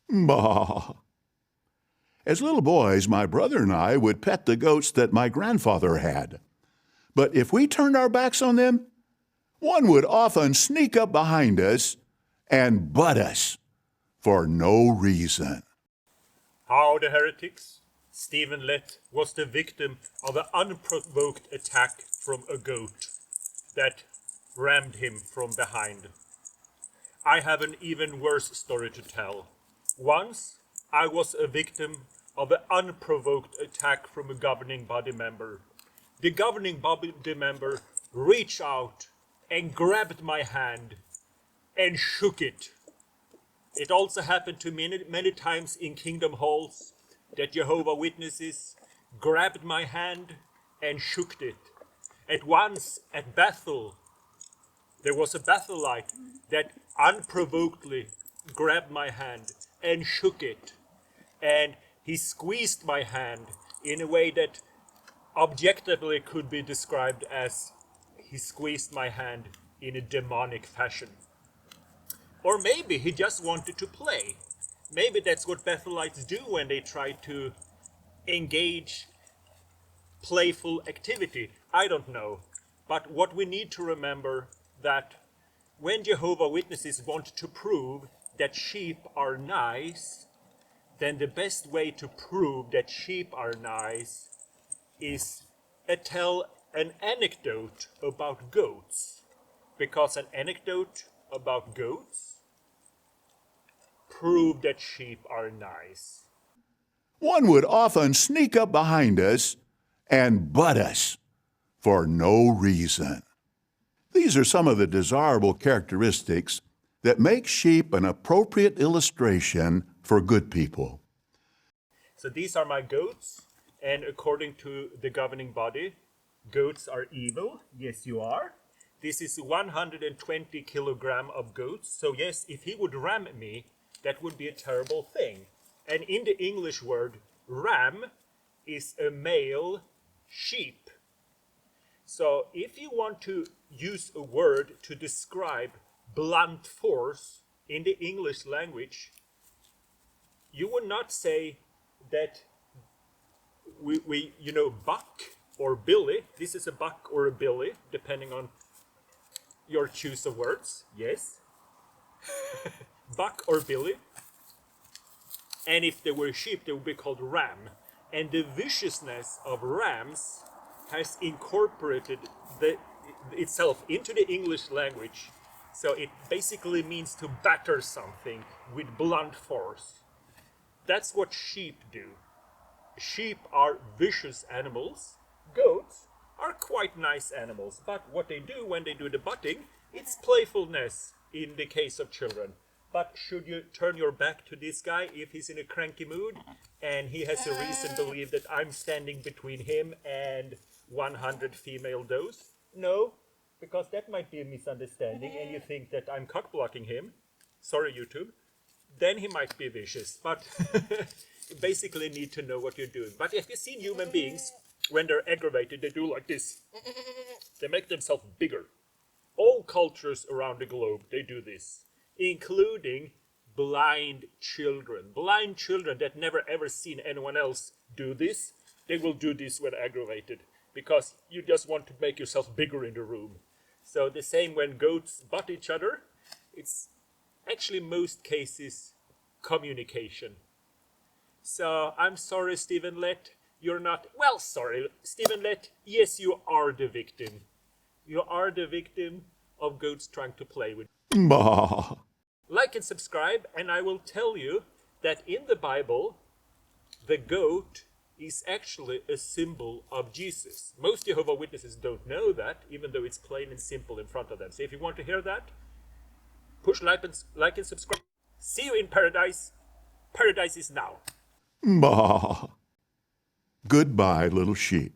Bah! As little boys, my brother and I would pet the goats that my grandfather had. But if we turned our backs on them, one would often sneak up behind us and butt us for no reason. How the heretics? Stephen Lett was the victim of an unprovoked attack from a goat that rammed him from behind. I have an even worse story to tell. Once, I was a victim of an unprovoked attack from a governing body member. The governing body member reached out and grabbed my hand and shook it. It also happened to me many times in kingdom halls that Jehovah Witnesses grabbed my hand and shook it. At once at Bethel, there was a Bethelite that unprovokedly grabbed my hand and shook it. And he squeezed my hand in a way that objectively could be described as he squeezed my hand in a demonic fashion. Or maybe he just wanted to play. Maybe that's what Bethelites do when they try to engage playful activity. I don't know. But what we need to remember that when Jehovah Witnesses want to prove that sheep are nice, then the best way to prove that sheep are nice is tell an anecdote about goats. Because an anecdote about goats prove that sheep are nice. One would often sneak up behind us and butt us for no reason. These are some of the desirable characteristics that make sheep an appropriate illustration for good people. So these are my goats, and according to the governing body, goats are evil. Yes, you are. This is 120 kilogram of goats. So yes, if he would ram me, that would be a terrible thing. And in the English word, ram is a male sheep. So if you want to use a word to describe blunt force in the English language, you would not say that we buck or billy. This is a buck or a billy, depending on your choice of words. Yes. Buck or billy. And if they were sheep, they would be called ram. And the viciousness of rams has incorporated itself into the English language. So it basically means to batter something with blunt force. That's what sheep do. Sheep are vicious animals. Goats are quite nice animals. But what they do when they do the butting, it's playfulness in the case of children. But should you turn your back to this guy if he's in a cranky mood and he has a reason to believe that I'm standing between him and 100 female does? No, because that might be a misunderstanding and you think that I'm cock-blocking him. Sorry, YouTube. Then he might be vicious, but you basically need to know what you're doing. But if you've seen human beings, when they're aggravated, they do like this. They make themselves bigger. All cultures around the globe, they do this, including blind children. Blind children that never ever seen anyone else do this, they will do this when aggravated, because you just want to make yourself bigger in the room. So the same when goats butt each other, it's actually most cases communication. So I'm sorry, Stephen Lett, you're not, well, sorry, Stephen Lett, yes, you are the victim. You are the victim of goats trying to play with. Bah! Like and subscribe, and I will tell you that in the Bible, the goat is actually a symbol of Jesus. Most Jehovah Witnesses don't know that, even though it's plain and simple in front of them. So if you want to hear that, push like and subscribe. See you in paradise. Paradise is now. Bah! Goodbye, little sheep.